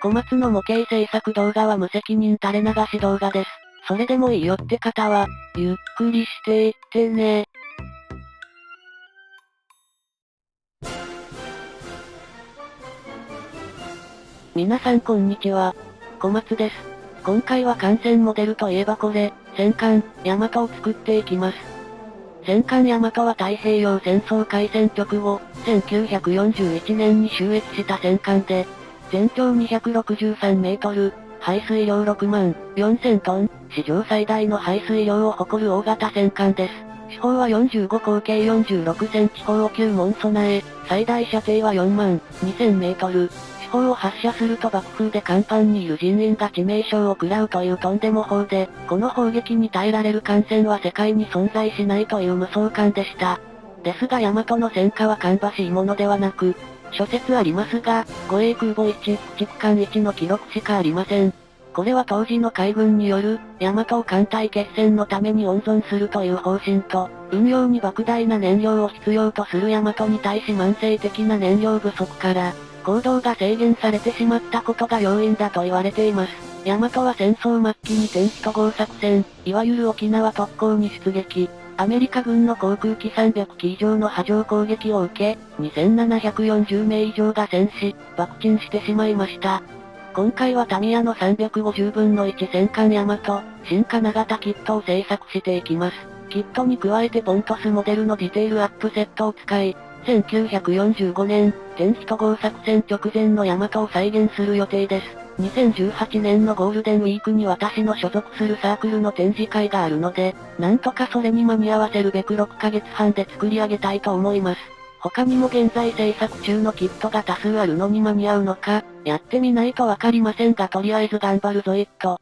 小松の模型制作動画は無責任垂れ流し動画です。それでもいいよって方は、ゆっくりしていってね。皆さんこんにちは。小松です。今回は艦船モデルといえばこれ、戦艦、大和を作っていきます。戦艦大和は太平洋戦争開戦直後、1941年に就役した戦艦で、全長263メートル、排水量6万4000トン、史上最大の排水量を誇る大型戦艦です。四方は45口径46センチ砲を9門備え、最大射程は4万2000メートル。四方を発射すると爆風で甲板にいる人員が致命傷を食らうというとんでも砲で、この砲撃に耐えられる艦船は世界に存在しないという無双艦でした。ですが大和の戦果は芳しいものではなく、諸説ありますが、護衛空母1、駆逐艦1の記録しかありません。これは当時の海軍による、大和を艦隊決戦のために温存するという方針と、運用に莫大な燃料を必要とする大和に対し慢性的な燃料不足から、行動が制限されてしまったことが要因だと言われています。大和は戦争末期に天使と号作戦、いわゆる沖縄特攻に出撃。アメリカ軍の航空機300機以上の波状攻撃を受け、2740名以上が戦死、爆沈してしまいました。今回はタミヤの350分の1戦艦大和、新金型キットを製作していきます。キットに加えてポントスモデルのディテールアップセットを使い、1945年、天使と号作戦直前の大和を再現する予定です。2018年のゴールデンウィークに私の所属するサークルの展示会があるので、なんとかそれに間に合わせるべく6ヶ月半で作り上げたいと思います。他にも現在制作中のキットが多数あるのに間に合うのか、やってみないとわかりませんがとりあえず頑張るぞいっと。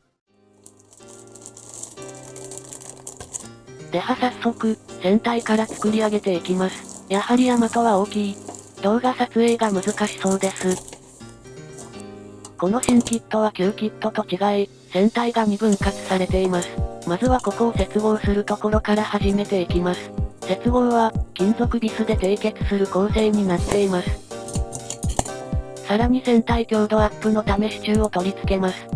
では早速、船体から作り上げていきます。やはり大和は大きい。動画撮影が難しそうです。この新キットは旧キットと違い、船体が2分割されています。まずはここを接合するところから始めていきます。接合は、金属ビスで締結する構成になっています。さらに船体強度アップのため支柱を取り付けます。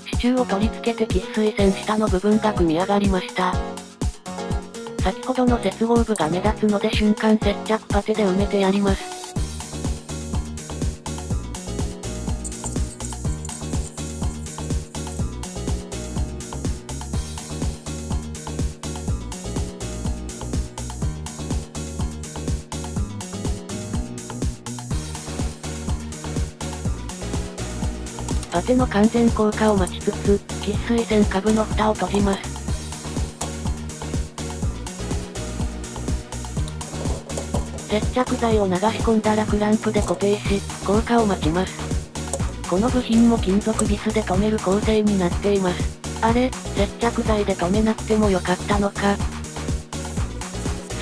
支柱を取り付けて喫水線下の部分が組み上がりました。先ほどの接合部が目立つので瞬間接着パテで埋めてやります。パテの完全硬化を待ちつつ、喫水線下部の蓋を閉じます。接着剤を流し込んだらクランプで固定し、硬化を待ちます。この部品も金属ビスで留める構成になっています。あれ、接着剤で留めなくてもよかったのか。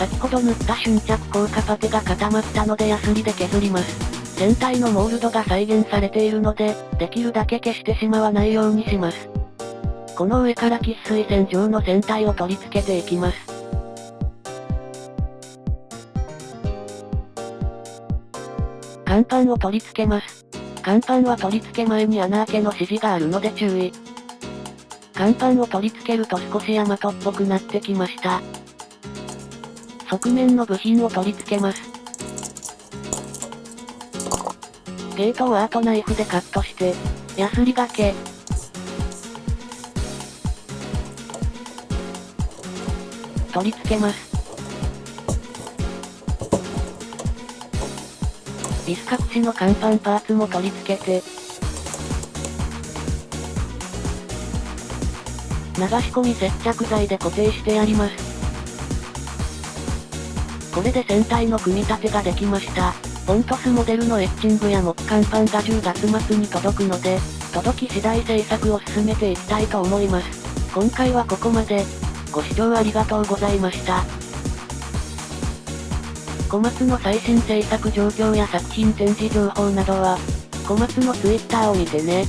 先ほど塗った瞬着硬化パテが固まったのでヤスリで削ります。船体のモールドが再現されているので、できるだけ消してしまわないようにします。この上から喫水線上の船体を取り付けていきます。甲板を取り付けます。甲板は取り付け前に穴開けの指示があるので注意。甲板を取り付けると少し大和っぽくなってきました。側面の部品を取り付けます。ゲートをアートナイフでカットして、ヤスリがけ。取り付けます。ビス隠しの甲板パーツも取り付けて、流し込み接着剤で固定してやります。これで船体の組み立てができました。ポントスモデルのエッチングや木甲板が10月末に届くので、届き次第製作を進めていきたいと思います。今回はここまで。ご視聴ありがとうございました。小松の最新制作状況や作品展示情報などは、小松の Twitter を見てね。